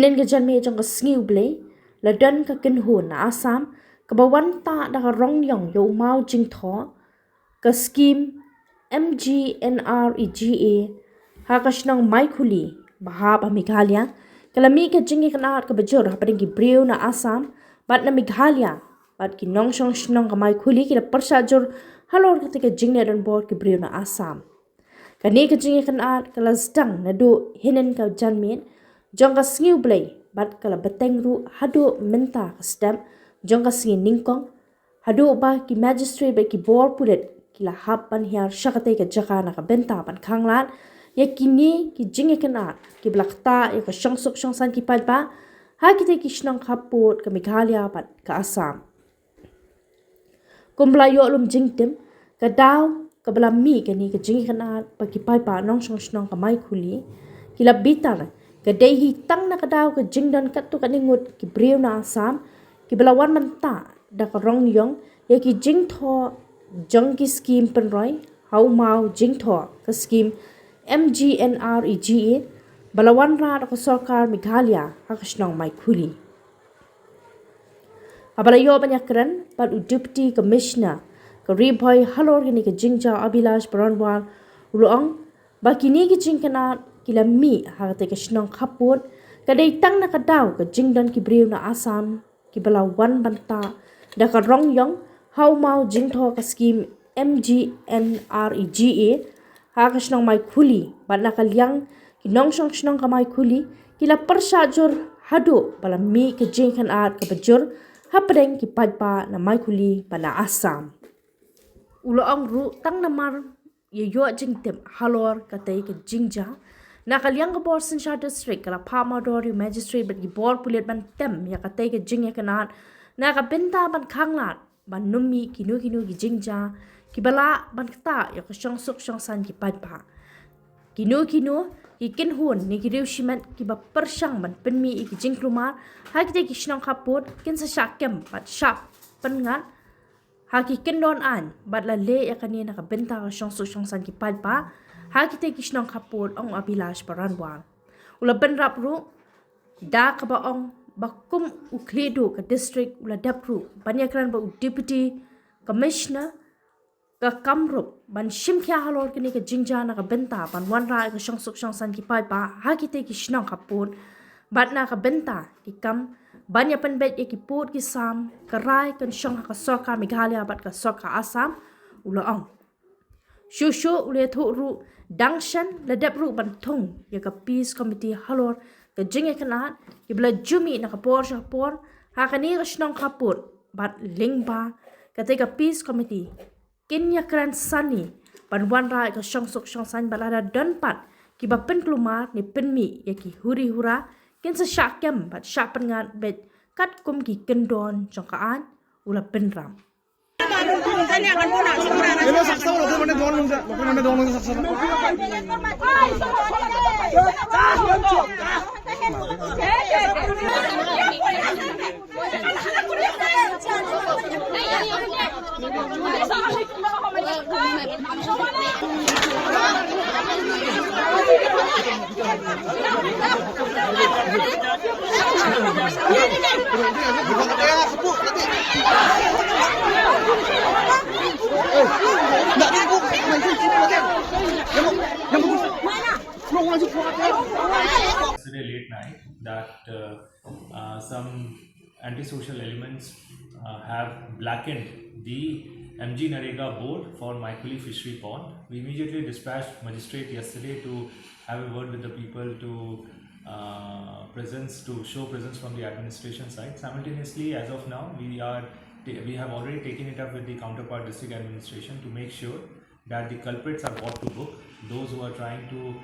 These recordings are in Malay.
Hinen ka jan me jong ka sniu blei, la dan ka kin hu na Assam, ka bawan ta da ka rong ïong yo Maw jing tho, ka Skhim MGNREGA, ha ka shnong Maikhuli, bahab Maikhuli, kalami ka jingkynad ka bajur ha padang ki briew na Assam, bat na Maikhuli, bat ki nong shnong ka Maikhuli ki la persajur halor ka tika jingkynad on board ki briew na Assam. Kani ka jingkynad ka la zdang na do hinen ka janmin, jong ka sniu blei, bat ka la bateng ru hado minta ka stamp, jong ka singi ningkong, hado ba ki magistrate ba ki bor pulet, ki la hap ban hiar syakatay ka jaka na ka benta ban kanglan, ya kini ki jingkynad ki blakta ya ka syongsok syongsan ki padba, ha kita ki shnong kaput ka Maikhuli bat ka Assam. Kumblayo lum jingtim, ka daw ka balami kani ka jingkynad pa ki padba nong shnong ka Maikhuli, ki la bitar ka day hitang na ka daw ka jingdan katu ka ningut ki briew na Assam, ki balawan manta da ka rong ïong, ya ki jingtho jong ki Skhim penroy, hau Maw jing tho ka Skhim MGNREGA, balawan ra da ka sarkar Maikhuli ha ka shnong Maikhuli. Abalayo banyakran pat u deputy commissioner ka riboy halor gini ka jingja abilash baranwal rong, ba kini ki jingkynad kila mi ha ka shnong kaput, ka day tang na ka daw ka jingdan ki briew na Assam, ki balawan banta da ka rong ïong, hau Maw jing tho ka Skhim MGNREGA, ha ka shnong Maikhuli, bat na kalyang ki nong shnong ka Maikhuli, ki la persajur hado bala mi ka jingkynad ka bajur, ha padang ki padpa na Maikhuli pa na Assam. Uloong ru tang namar ya yo jingtim halor ka tay ka jingja, na kalyang ka bor Sinsha district kala pamador yu magistrate bat ki bor pulit ban tem ya ka tay ka jingkynad, na ka benta ban kanglat, ban numi kinu ki jingja, ki bala ban kata ya ka syongsok syongsan ki padpa. Kinu ki kinhun ni ki riu shimet ki ba persyang ban penmi ki jingklumar, ha kita ki shnong kaput, kin sa syakem bat syap pengat, ha ki kendon an, bat la le ya kani na ka benta ka syongsok syongsan ki padpa, ha kita ki shnong kaput ong abilash baranwal. Ula benrap ru, da ka ba ong bakum ukledo ka district ula dapru, banyakran ba u deputy commissioner, ka kamrup ban shimkya halor kini ka jingja na ka benta ban wanra ka syongsok syongsan ki padpa, ha kita ki shnong kaput, bat na ka benta ki kam, banya penbet ya ki put ki sam, ka rai kan syong ha ka sarkar Maikhuli bat ka sarkar Assam, ula ong. Shushu ule thu ru dangshan la dapru ban thong ya ka peace committee halor ka jingkynad, ki bla jumi na ka por syapor, ha kani ka shnong kaput, bat lingba, ka tay ka peace committee, kinya kran sani, ban wanra ka syongsok syongsan balada donpat, ki ba penklumar ni penmi ya ki huri hura, kin sa syakem bat syapan ngat bet kat kum ki kendon jongkaan ula penram. Yesterday late night that some antisocial elements have blackened the MGNREGA board for Maikhuli fishery pond. We immediately dispatched magistrate yesterday to have a word with the people to show presence from the administration side. Simultaneously, as of now, we have already taken it up with the counterpart district administration to make sure that the culprits are brought to book. Those who are trying to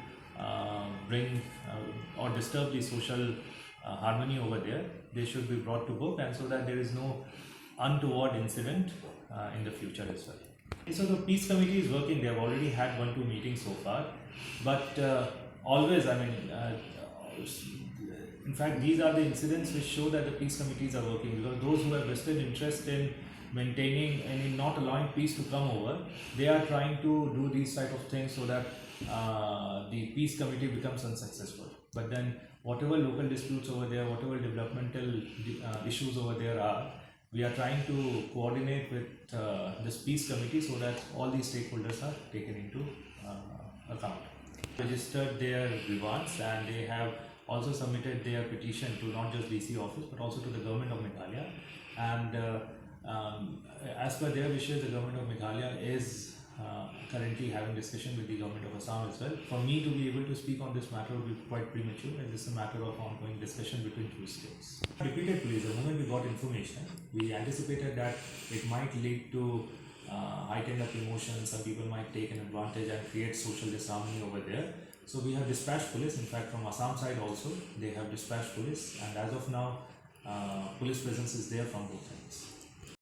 bring or disturb the social harmony over there, they should be brought to book, and so that there is no untoward incident in the future as well. So the peace committee is working. They have already had 1-2 meetings so far, but always, in fact, these are the incidents which show that the peace committees are working, because those who have vested interest in maintaining and in not allowing peace to come over, they are trying to do these type of things so that the peace committee becomes unsuccessful. But then whatever local disputes over there, whatever developmental issues over there are, we are trying to coordinate with this peace committee so that all these stakeholders are taken into account. Registered their grievance and they have also submitted their petition to not just DC office but also to the government of Meghalaya, and as per their wishes, the government of Meghalaya is currently having discussion with the government of Assam as well. For me to be able to speak on this matter would be quite premature, as this is a matter of ongoing discussion between two states. Repeatedly, the moment we got information, we anticipated that it might lead to heightened up emotions. Some people might take an advantage and create social disharmony over there. So we have dispatched police. In fact, from Assam side also, they have dispatched police, and as of now, police presence is there from both sides.